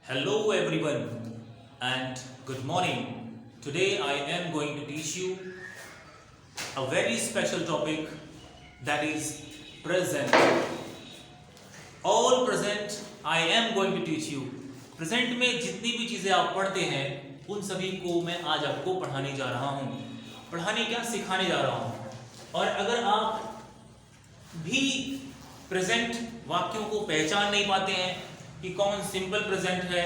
Hello everyone and good morning. Today I am going to teach you a very special topic, that is present. All present I am going to teach you. Present में जितनी भी चीज़ें आप पढ़ते हैं उन सभी को मैं आज आपको पढ़ाने जा रहा हूँ। पढ़ाने क्या, सिखाने जा रहा हूँ। और अगर आप भी प्रेजेंट वाक्यों को पहचान नहीं पाते हैं कि कौन सिंपल प्रेजेंट है,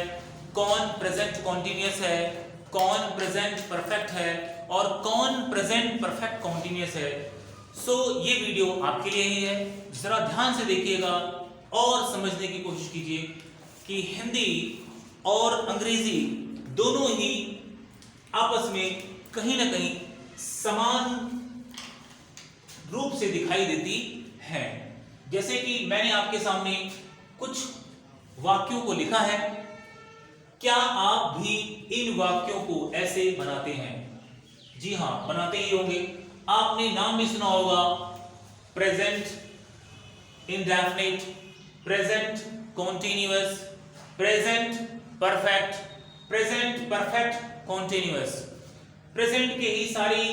कौन प्रेजेंट कॉन्टिन्यूअस है, कौन प्रेजेंट परफेक्ट है और कौन प्रेजेंट परफेक्ट कॉन्टिन्यूअस है, सो ये वीडियो आपके लिए ही है। जरा ध्यान से देखिएगा और समझने की कोशिश कीजिए कि हिंदी और अंग्रेजी दोनों ही आपस में कहीं ना कहीं समान रूप से दिखाई देती है। जैसे कि मैंने आपके सामने कुछ वाक्यों को लिखा है, क्या आप भी इन वाक्यों को ऐसे बनाते हैं? जी हाँ, बनाते ही होंगे। आपने नाम भी सुना होगा, present indefinite, present continuous, present perfect, present perfect continuous. Present के ही सारी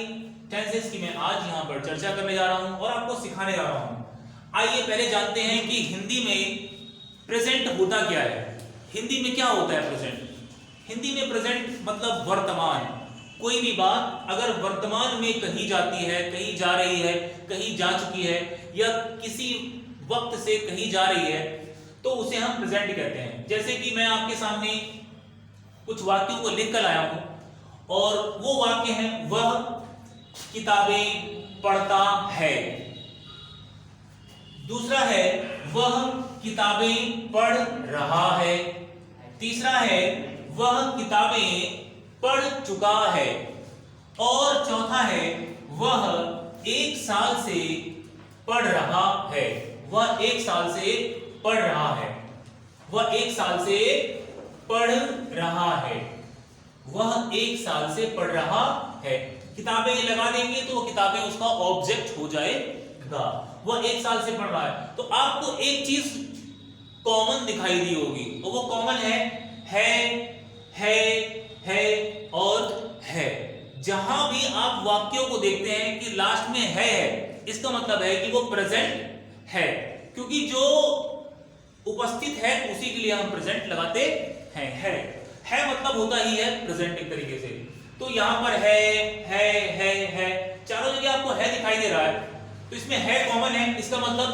टेंसेस की मैं आज यहां पर चर्चा करने जा रहा हूं और आपको सिखाने जा रहा हूं। आइए पहले जानते हैं कि हिंदी में प्रेजेंट होता क्या है। हिंदी में क्या होता है प्रेजेंट? हिंदी में प्रेजेंट मतलब वर्तमान। कोई भी बात अगर वर्तमान में कही जाती है, कही जा रही है, कहीं जा चुकी है या किसी वक्त से कही जा रही है, तो उसे हम प्रेजेंट कहते हैं। जैसे कि मैं आपके सामने कुछ वाक्यों को लिख कर आया हूं और वो वाक्य हैं, वह किताबें पढ़ता है। दूसरा है, वह किताबें पढ़ रहा है। तीसरा है, वह किताबें पढ़ चुका है। और चौथा है, वह 1 साल से पढ़ रहा है। वह 1 साल से पढ़ रहा है। वह 1 साल से पढ़ रहा है। वह 1 साल से पढ़ रहा है। किताबें लगा देंगे तो किताबें उसका ऑब्जेक्ट हो जाएगा। वह 1 साल से पढ़ रहा है। तो आपको एक चीज कॉमन दिखाई दी होगी और वो कॉमन है और है। जहां भी आप वाक्यों को देखते हैं कि लास्ट में है, इसका मतलब है कि वो प्रेजेंट है, क्योंकि जो उपस्थित है उसी के लिए हम प्रेजेंट लगाते हैं। है मतलब होता ही है प्रेजेंट एक तरीके से। तो यहां पर है चारों जगह आपको है दिखाई दे रहा है, तो इसमें है कॉमन है। इसका मतलब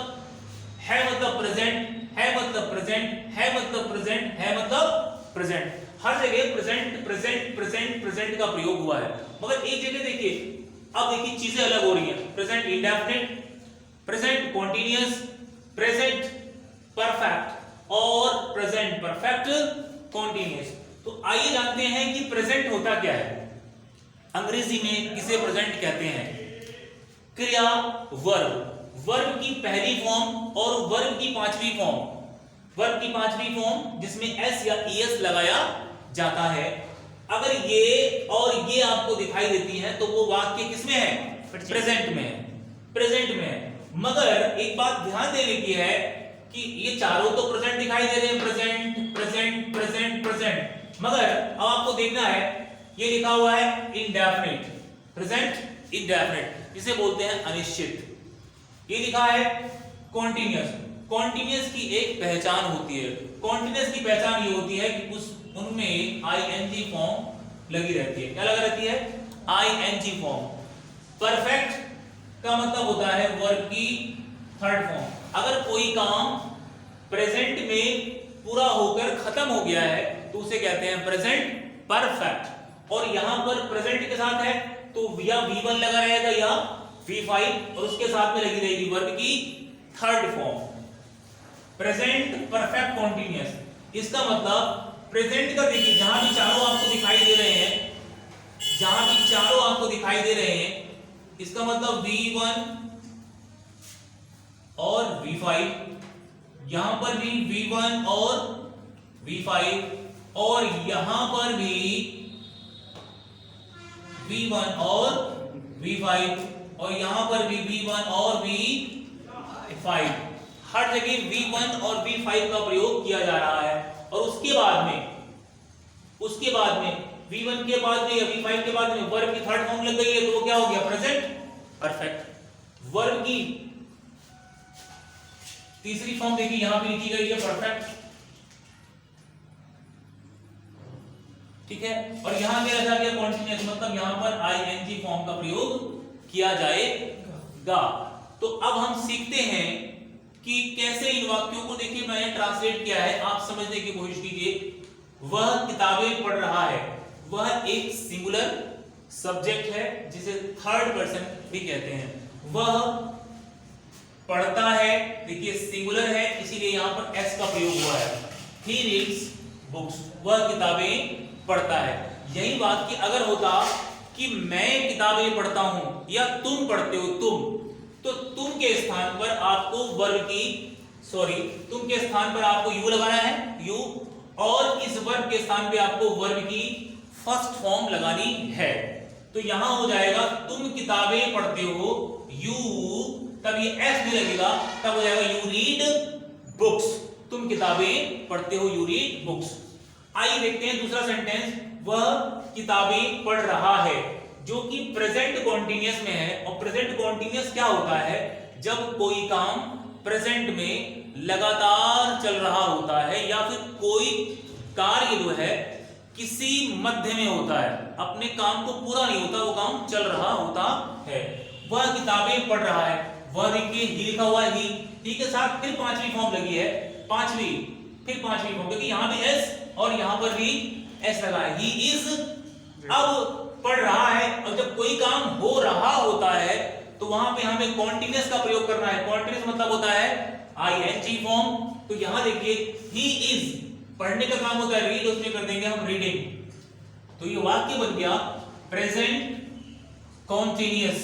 है मतलब प्रेजेंट, है मतलब प्रेजेंट, है मतलब प्रेजेंट, है मतलब प्रेजेंट। हर जगह प्रेजेंट प्रेजेंट प्रेजेंट प्रेजेंट का प्रयोग हुआ है। मगर एक जगह देखिए, अब देखिए चीजें अलग हो रही हैं। Present indefinite, present continuous, present perfect और प्रेजेंट परफेक्ट कॉन्टिन्यूअस। तो आइए जानते हैं कि प्रेजेंट होता क्या है। अंग्रेजी में किसे प्रेजेंट कहते हैं? क्रिया वर्ब, वर्ब की पहली फॉर्म और वर्ब की 5वीं फॉर्म। वर्ब की 5वीं फॉर्म जिसमें एस या ईएस लगाया जाता है। अगर ये और ये आपको दिखाई देती है तो वो वाक्य किसमें है? प्रेजेंट में है। प्रेजेंट में है। मगर एक बात ध्यान देने की है कि ये चारों तो प्रेजेंट दिखाई दे रहे हैं, प्रेजेंट प्रेजेंट प्रेजेंट प्रेजेंट। मगर अब आपको देखना है, ये लिखा हुआ है इंडेफिनिट, प्रेजेंट इंडेफिनिट, जिसे बोलते हैं अनिश्चित। ये लिखा है कॉन्टिन्यूअस। कॉन्टिन्यूअस की एक पहचान होती है। कॉन्टिन्यूअस की पहचान ये होती है कि उनमें आईएनजी फॉर्म लगी रहती है। क्या लगा रहती है? ING form. परफेक्ट का मतलब होता है वर्ब की 3rd फॉर्म। अगर कोई काम प्रेजेंट में पूरा होकर खत्म हो गया है तो उसे कहते हैं प्रेजेंट परफेक्ट। और यहां पर प्रेजेंट के साथ है तो या V1 लगा रहेगा या V5 और उसके साथ में लगी रहेगी वर्ब की 3rd form, present perfect continuous. इसका मतलब प्रेजेंट का देखिए, जहां भी चारों आपको दिखाई दे रहे हैं, जहां भी चारों आपको दिखाई दे रहे हैं, इसका मतलब V1 और V5, यहां पर भी V1 और V5 और यहां पर भी V1 और V5 और यहां पर भी V1 और V5। हर जगह V1 और V5 का प्रयोग किया जा रहा है। और उसके बाद में उसके बाद में V1 के बाद में या V5 के बाद में वर्ब की थर्ड फॉर्म लग गई है, तो वो क्या हो गया? Present perfect. वर्ब की तीसरी फॉर्म देखिए यहां पे लिखी गई है परफेक्ट, ठीक है। और यहां क्या रखा गया? कॉन्टिन्यूअस, मतलब यहां पर आईएनजी फॉर्म का प्रयोग किया जाएगा। तो अब हम सीखते हैं कि कैसे इन वाक्यों को, देखिए मैंने ट्रांसलेट किया है, आप समझने की कोशिश कीजिए। वह किताबें पढ़ रहा है, वह एक सिंगुलर सब्जेक्ट है जिसे थर्ड पर्सन भी कहते हैं। वह पढ़ता है, देखिए सिंगुलर है इसीलिए यहां पर एस का प्रयोग हुआ है। ही रीड्स बुक्स, वह किताबें पढ़ता है। यही बात कि अगर होता कि मैं किताबें पढ़ता हूं या तुम पढ़ते हो, तो तुम के स्थान पर आपको वर्ब की, तुम के स्थान पर आपको यू लगाना है, यू, और इस वर्ब के स्थान पे आपको वर्ब की फर्स्ट फॉर्म लगानी है। तो यहां हो जाएगा तुम किताबें पढ़ते हो, यू, तब ये एस भी लगेगा, तब हो जाएगा यू रीड बुक्स। तुम किताबें पढ़ते हो, यू रीड बुक्स। आइए देखते हैं दूसरा सेंटेंस। वह किताबें पढ़ रहा है, जो कि प्रेजेंट कॉन्टिन्यूअस में है। और प्रेजेंट कॉन्टिन्यूअस क्या होता है? जब कोई काम प्रेजेंट में लगातार चल रहा होता है या फिर कोई कार्य जो है किसी मध्य में होता है, अपने काम को पूरा नहीं होता, वो काम चल रहा होता है। वह किताबें पढ़ रहा है, वह देखिए ही लिखा हुआ है, ही के साथ फिर पांचवी फॉर्म लगी है, पांचवी फॉर्म, क्योंकि यहां भी एस और यहां पर भी एस लगा है। ही इज अब पढ़ रहा है, और जब कोई काम हो रहा होता है तो वहां पे हमें कॉन्टिन्यूअस का प्रयोग करना है। कॉन्टिन्यूअस मतलब होता है आईएनजी फॉर्म। तो यहां देखिए ही इज, पढ़ने का काम होता है रीड, उसमें कर देंगे हम रीडिंग। तो ये वाक्य बन गया प्रेजेंट कॉन्टिन्यूअस,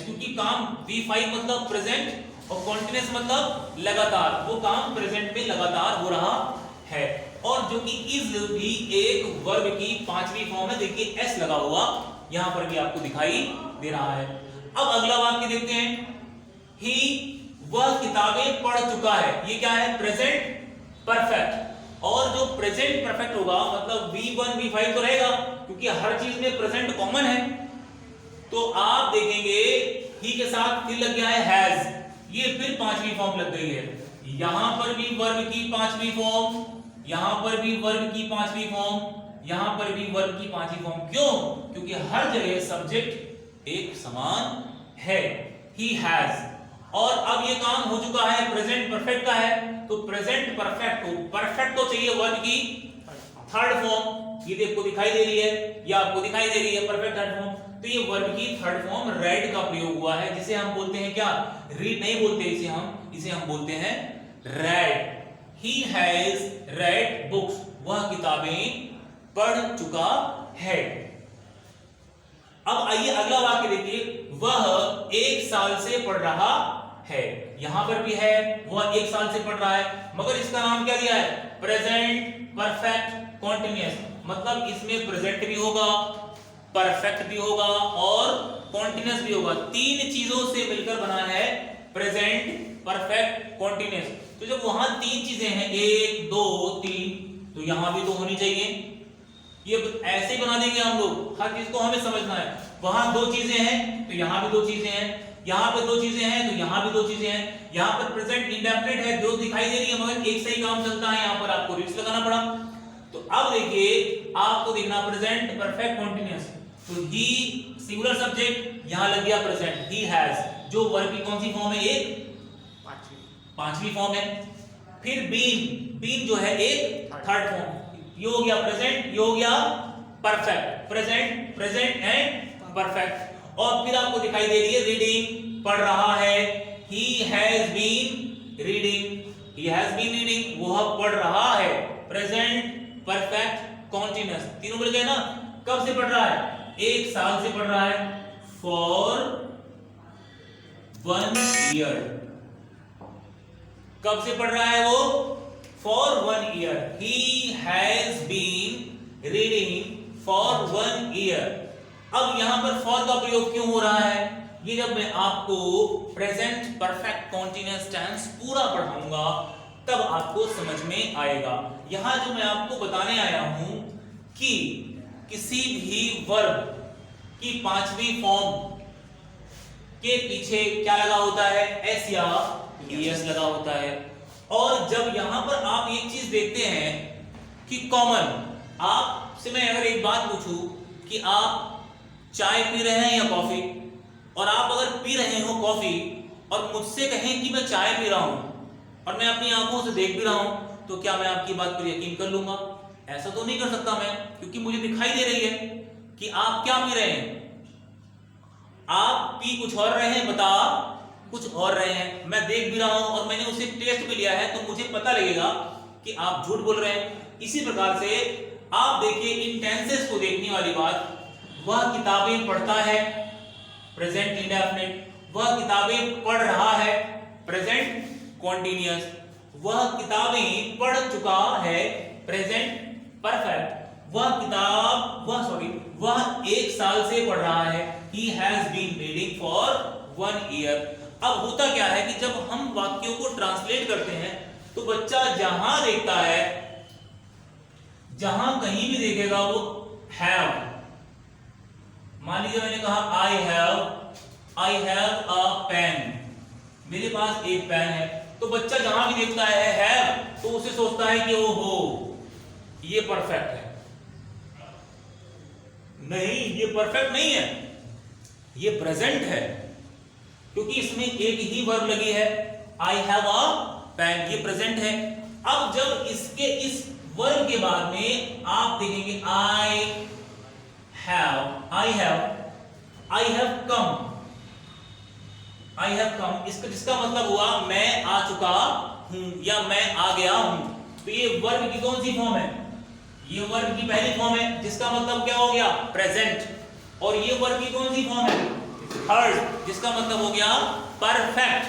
क्योंकि काम V5 मतलब प्रेजेंट और कॉन्टिन्यूअस मतलब लगातार, वो काम प्रेजेंट में लगातार हो रहा है। और जो कि इज भी एक वर्ब की पांचवी फॉर्म है, देखिए एस लगा हुआ यहां पर भी आपको दिखाई दे रहा है। अब अगला वाक्य देखते हैं। ही, वह किताबें पढ़ चुका है, ये क्या है? Present perfect. और जो प्रेजेंट परफेक्ट होगा मतलब V1 V5 तो रहेगा, क्योंकि हर चीज में प्रेजेंट कॉमन है। तो आप देखेंगे ही के साथ फिर लग गया है हैज, ये फिर पांचवी फॉर्म लग गई है। यहां पर भी वर्ब की पांचवी फॉर्म, यहां पर भी वर्ब की पांचवी फॉर्म, यहां पर भी वर्ब की पांचवी फॉर्म। क्यों? क्योंकि हर जगह सब्जेक्ट एक समान है, ही हैज। और अब ये काम हो चुका है, प्रेजेंट परफेक्ट का है, तो प्रेजेंट परफेक्ट को, परफेक्ट को चाहिए वर्ब की थर्ड फॉर्म। ये देखो दिखाई दे रही है, या आपको दिखाई दे रही है परफेक्ट थर्ड फॉर्म। तो ये वर्ब की थर्ड फॉर्म रेड का प्रयोग हुआ है, जिसे हम बोलते हैं क्या? रीड नहीं बोलते इसे हम बोलते हैं red. He has read books, वह किताबें पढ़ चुका है। अब आइए अगला वाक्य देखिए। वह 1 साल से पढ़ रहा है, यहां पर भी है वह 1 साल से पढ़ रहा है, मगर इसका नाम क्या दिया है? Present perfect continuous. मतलब इसमें प्रेजेंट भी होगा, परफेक्ट भी होगा और कॉन्टिन्यूअस भी होगा। 3 चीजों से मिलकर बना है प्रेजेंट परफेक्ट कॉन्टिन्यूअस। तो जब वहां 3 चीजें हैं, 1 2 3, तो यहां भी तो होनी चाहिए। ये ऐसे ही बना देंगे हम लोग, हर चीज को हमें समझना है। वहां 2 चीजें हैं तो यहां भी 2 चीजें हैं, यहां पे 2 चीजें हैं तो यहां भी 2 चीजें हैं। यहां पर प्रेजेंट इंडेफिनिट है, 2 दिखाई दे रही है, मगर एक से ही काम चलता है, यहां पर आपको रिट्स लगाना पड़ा। तो अब देखिए आपको देखना प्रेजेंट परफेक्ट कॉन्टिन्यूअस। तो ही सिंगुलर सब्जेक्ट, यहां लग गया प्रेजेंट, ही हैज, जो वर्ब की कौन सी फॉर्म है? एक पांचवी फॉर्म है। फिर बीन जो है एक थर्ड फॉर्म। ये हो गया प्रेजेंट, ये हो गया परफेक्ट, प्रेजेंट एंड परफेक्ट। और फिर आपको दिखाई दे रही है रीडिंग, पढ़ रहा है, ही हैज बीन रीडिंग, वह पढ़ रहा है, प्रेजेंट परफेक्ट कॉन्टिन्यूअस। तीनों मिल गए ना। कब से पढ़ रहा है? 1 साल से पढ़ रहा है, फॉर 1 ईयर। कब से पढ़ रहा है वो? For 1 year. He has been reading for 1 year. अब यहां पर फॉर का प्रयोग क्यों हो रहा है? ये जब मैं आपको प्रेजेंट परफेक्ट कॉन्टिन्यूअस टेंस पूरा पढ़ाऊंगा तब आपको समझ में आएगा। यहां जो मैं आपको बताने आया हूं कि किसी भी वर्ब की पांचवी फॉर्म के पीछे क्या लगा होता है, एस या एस लगा होता है। और जब यहां पर आप एक चीज देखते हैं कि कॉमन, आपसे मैं अगर एक बात पूछूं कि आप चाय पी रहे हैं या कॉफी, और आप अगर पी रहे हो कॉफी और मुझसे कहें कि मैं चाय पी रहा हूं और मैं अपनी आंखों से देख भी रहा हूं, तो क्या मैं आपकी बात पर यकीन कर लूंगा? ऐसा तो नहीं कर सकता मैं, क्योंकि मुझे दिखाई दे रही है कि आप क्या पी रहे हैं। आप पी कुछ और रहे हैं, बता कुछ और रहे हैं, मैं देख भी रहा हूं और मैंने उसे टेस्ट भी लिया है, तो मुझे पता लगेगा कि आप झूठ बोल रहे हैं। इसी प्रकार से आप देखिए इन टेंसेस को देखने वाली बात, वह किताबें पढ़ता है, प्रेजेंट इंडेफिनिट, वह किताबें पढ़ रहा है, प्रेजेंट कॉन्टिन्यूअस, वह किताबें पढ़ चुका है, प्रेजेंट परफेक्ट, वह 1 साल से पढ़ रहा है, he has been reading for 1 year। अब होता क्या है कि जब हम वाक्यों को ट्रांसलेट करते हैं तो बच्चा जहां देखता है, जहां कहीं भी देखेगा वो हैव, मान लीजिए मैंने कहा आई हैव अ पेन, मेरे पास एक पेन है, तो बच्चा जहां भी देखता है हैव, तो उसे सोचता है कि ओहो ये परफेक्ट है। नहीं, ये परफेक्ट नहीं है, ये प्रेजेंट है, क्योंकि इसमें एक ही वर्ब लगी है, आई हैव अ पेन, ये प्रेजेंट है। अब जब इसके इस वर्ब के बाद में आप देखेंगे आई हैव कम, इसका जिसका मतलब हुआ मैं आ चुका हूं या मैं आ गया हूं, तो ये वर्ब की कौन सी फॉर्म है? ये वर्ब की पहली फॉर्म है, जिसका मतलब क्या हो गया, प्रेजेंट। और ये वर्ब की कौन सी फॉर्म है, थर्ड, जिसका मतलब हो गया परफेक्ट।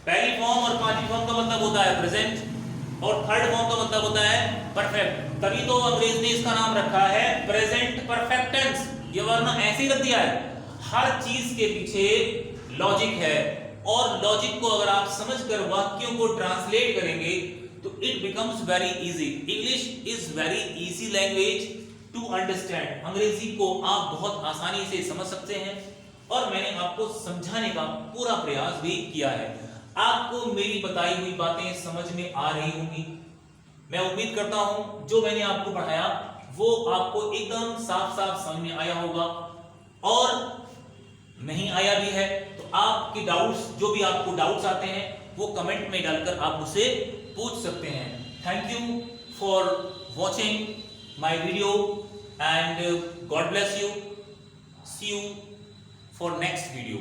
पहली फॉर्म और पांचवी फॉर्म का मतलब होता है प्रेजेंट, और थर्ड फॉर्म का मतलब होता है परफेक्ट। तभी तो अंग्रेज ने इसका नाम रखा है प्रेजेंट परफेक्ट टेंस। ये वरना ऐसे ही रख दिया है। हर चीज के पीछे लॉजिक है, और लॉजिक को अगर आप समझकर वाक्यों को ट्रांसलेट करेंगे तो it becomes very easy. English is very easy language to understand. अंग्रेजी को आप बहुत आसानी से समझ सकते हैं, और मैंने आपको समझाने का पूरा प्रयास भी किया है। आपको मेरी बताई हुई बातें समझ में आ रही होंगी। मैं उम्मीद करता हूं जो मैंने आपको पढ़ाया वो आपको एकदम साफ साफ समझ में आया होगा, और नहीं आया भी है तो आपके डाउट्स, जो भी आपको डाउट्स आते हैं वो कमेंट में डालकर आप मुझसे पूछ सकते हैं। Thank you for watching my video and God bless you. See you for next video.